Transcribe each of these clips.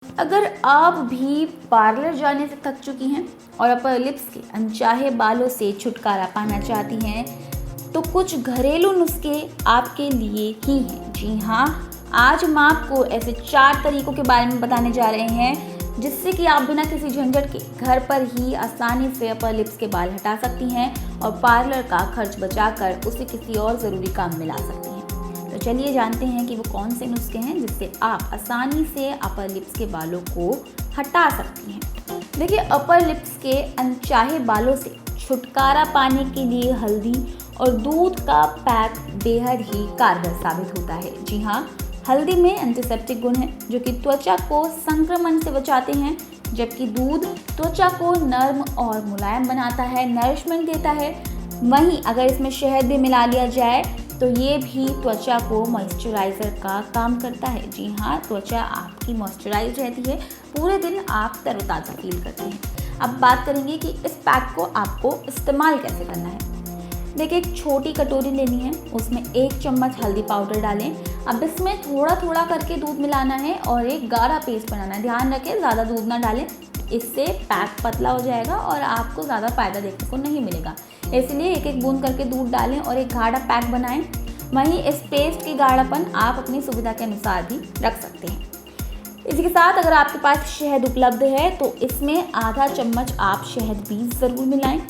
अगर आप भी पार्लर जाने से थक चुकी हैं और अपर लिप्स के अनचाहे बालों से छुटकारा पाना चाहती हैं, तो कुछ घरेलू नुस्खे आपके लिए ही हैं। जी हाँ, आज हम आपको ऐसे 4 तरीकों के बारे में बताने जा रहे हैं जिससे कि आप बिना किसी झंझट के घर पर ही आसानी से अपर लिप्स के बाल हटा सकती हैं और पार्लर का खर्च बचाकर उसे किसी और ज़रूरी काम में ला सकती हैं। तो चलिए जानते हैं कि वो कौन से नुस्खे हैं जिससे आप आसानी से अपर लिप्स के बालों को हटा सकती हैं। देखिए, अपर लिप्स के अनचाहे बालों से छुटकारा पाने के लिए हल्दी और दूध का पैक बेहद ही कारगर साबित होता है। जी हाँ, हल्दी में एंटीसेप्टिक गुण हैं जो कि त्वचा को संक्रमण से बचाते हैं, जबकि दूध त्वचा को नर्म और मुलायम बनाता है, नरिशमेंट देता है। वहीं अगर इसमें शहद भी मिला लिया जाए तो ये भी त्वचा को मॉइस्चराइज़र का काम करता है। जी हाँ, त्वचा आपकी मॉइस्चराइज रहती है, पूरे दिन आप तरोताज़ा फील करते हैं। अब बात करेंगे कि इस पैक को आपको इस्तेमाल कैसे करना है। देखिए, एक छोटी कटोरी लेनी है, उसमें 1 चम्मच हल्दी पाउडर डालें। अब इसमें थोड़ा थोड़ा करके दूध मिलाना है और एक गाढ़ा पेस्ट बनाना है। ध्यान रखें, ज़्यादा दूध ना डालें, इससे पैक पतला हो जाएगा और आपको ज़्यादा फ़ायदा देखने को नहीं मिलेगा। इसलिए एक एक बूंद करके दूध डालें और एक गाढ़ा पैक बनाएं। वहीं इस पेस्ट की गाढ़ापन आप अपनी सुविधा के अनुसार भी रख सकते हैं। इसी के साथ अगर आपके पास शहद उपलब्ध है तो इसमें आधा चम्मच आप शहद भी ज़रूर मिलाएं।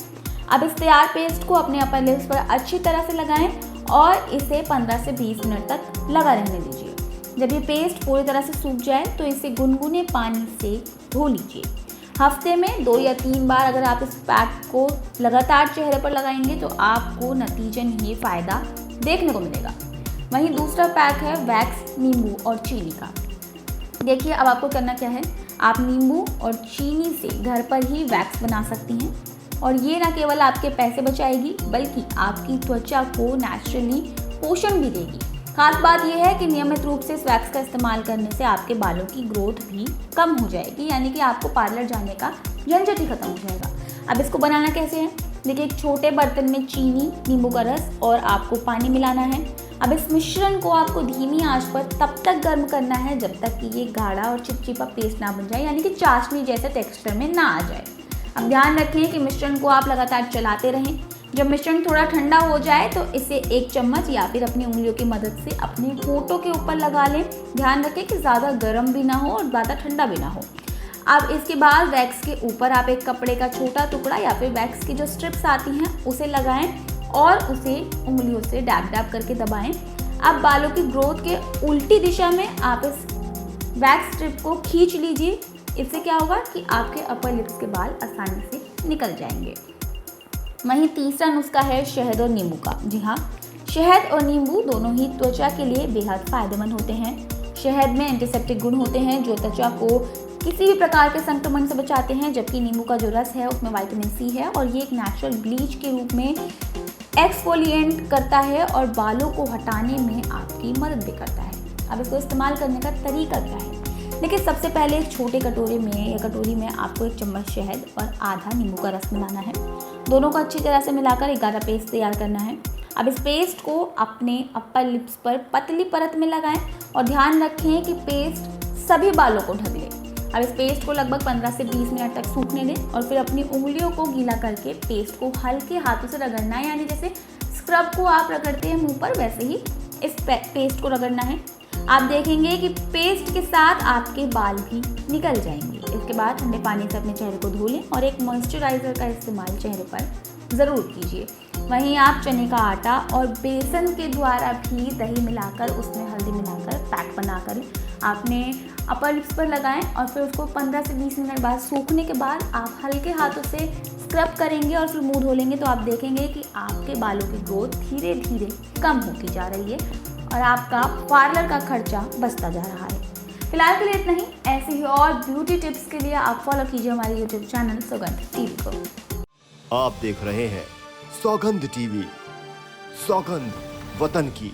अब इस तैयार पेस्ट को अपने अपर लिप्स पर अच्छी तरह से लगाएं और इसे 15 से 20 मिनट तक लगा रहने दीजिए। जब ये पेस्ट पूरी तरह से सूख जाए तो इसे गुनगुने पानी से धो लीजिए। हफ्ते में 2 या 3 बार अगर आप इस पैक को लगातार चेहरे पर लगाएंगे तो आपको नतीजन ही फ़ायदा देखने को मिलेगा। वहीं दूसरा पैक है वैक्स नींबू और चीनी का। देखिए, अब आपको करना क्या है, आप नींबू और चीनी से घर पर ही वैक्स बना सकती हैं और ये ना केवल आपके पैसे बचाएगी बल्कि आपकी त्वचा को नेचुरली पोषण भी देगी। खास बात यह है कि नियमित रूप से इस वैक्स का इस्तेमाल करने से आपके बालों की ग्रोथ भी कम हो जाएगी, यानी कि आपको पार्लर जाने का झंझट ही खत्म हो जाएगा। अब इसको बनाना कैसे है, देखिए, एक छोटे बर्तन में चीनी, नींबू का रस और आपको पानी मिलाना है। अब इस मिश्रण को आपको धीमी आंच पर तब तक गर्म करना है जब तक कि ये गाढ़ा और चिपचिपा पेस्ट ना बन जाए, यानी कि चाशनी जैसे टेक्सचर में ना आ जाए। अब ध्यान रखें कि मिश्रण को आप लगातार चलाते रहें। जब मिश्रण थोड़ा ठंडा हो जाए तो इसे 1 चम्मच या फिर अपनी उंगलियों की मदद से अपने होठों के ऊपर लगा लें। ध्यान रखें कि ज़्यादा गर्म भी ना हो और ज़्यादा ठंडा भी ना हो। अब इसके बाद वैक्स के ऊपर आप एक कपड़े का छोटा टुकड़ा या फिर वैक्स की जो स्ट्रिप्स आती हैं उसे लगाएं और उसे उंगलियों से डैब डैब करके दबाएं। अब बालों की ग्रोथ के उल्टी दिशा में आप इस वैक्स स्ट्रिप को खींच लीजिए। इससे क्या होगा कि आपके अपर लिप्स के बाल आसानी से निकल जाएंगे। वहीं तीसरा नुस्खा है शहद और नींबू का। जी हाँ, शहद और नींबू दोनों ही त्वचा के लिए बेहद फायदेमंद होते हैं। शहद में एंटीसेप्टिक गुण होते हैं जो त्वचा को किसी भी प्रकार के संक्रमण से बचाते हैं, जबकि नींबू का जो रस है उसमें विटामिन सी है और ये एक नेचुरल ब्लीच के रूप में एक्सफोलिएंट करता है और बालों को हटाने में आपकी मदद भी करता है। अब इसको इस्तेमाल करने का तरीका क्या है, देखिए, सबसे पहले एक छोटे कटोरे में या कटोरी में आपको 1 चम्मच शहद और आधा नींबू का रस मिलाना है। दोनों को अच्छी तरह से मिलाकर एक गाढ़ा पेस्ट तैयार करना है। अब इस पेस्ट को अपने अपर लिप्स पर पतली परत में लगाएं और ध्यान रखें कि पेस्ट सभी बालों को ढक ले। अब इस पेस्ट को लगभग 15 से 20 मिनट तक सूखने दें और फिर अपनी उंगलियों को गीला करके पेस्ट को हल्के हाथों से रगड़ना है, यानी जैसे स्क्रब को आप रगड़ते हैं मुंह पर, वैसे ही इस पेस्ट को रगड़ना है। आप देखेंगे कि पेस्ट के साथ आपके बाल भी निकल जाएंगे। इसके बाद ठंडे पानी से अपने चेहरे को धो लें और एक मॉइस्चराइज़र का इस्तेमाल चेहरे पर ज़रूर कीजिए। वहीं आप चने का आटा और बेसन के द्वारा भी दही मिलाकर उसमें हल्दी मिलाकर पैक बनाकर आपने अपर लिप्स पर लगाएं और फिर उसको 15 से 20 मिनट बाद सूखने के बाद आप हल्के हाथों से स्क्रब करेंगे और फिर मुंह धो लेंगे तो आप देखेंगे कि आपके बालों की ग्रोथ धीरे धीरे कम होती जा रही है और आपका पार्लर का खर्चा बचता जा रहा है। फिलहाल के लिए इतना ही। ऐसे ही और ब्यूटी टिप्स के लिए आप फॉलो कीजिए हमारे यूट्यूब चैनल सौगंध टीवी को। आप देख रहे हैं सौगंध टीवी, सौगंध वतन की।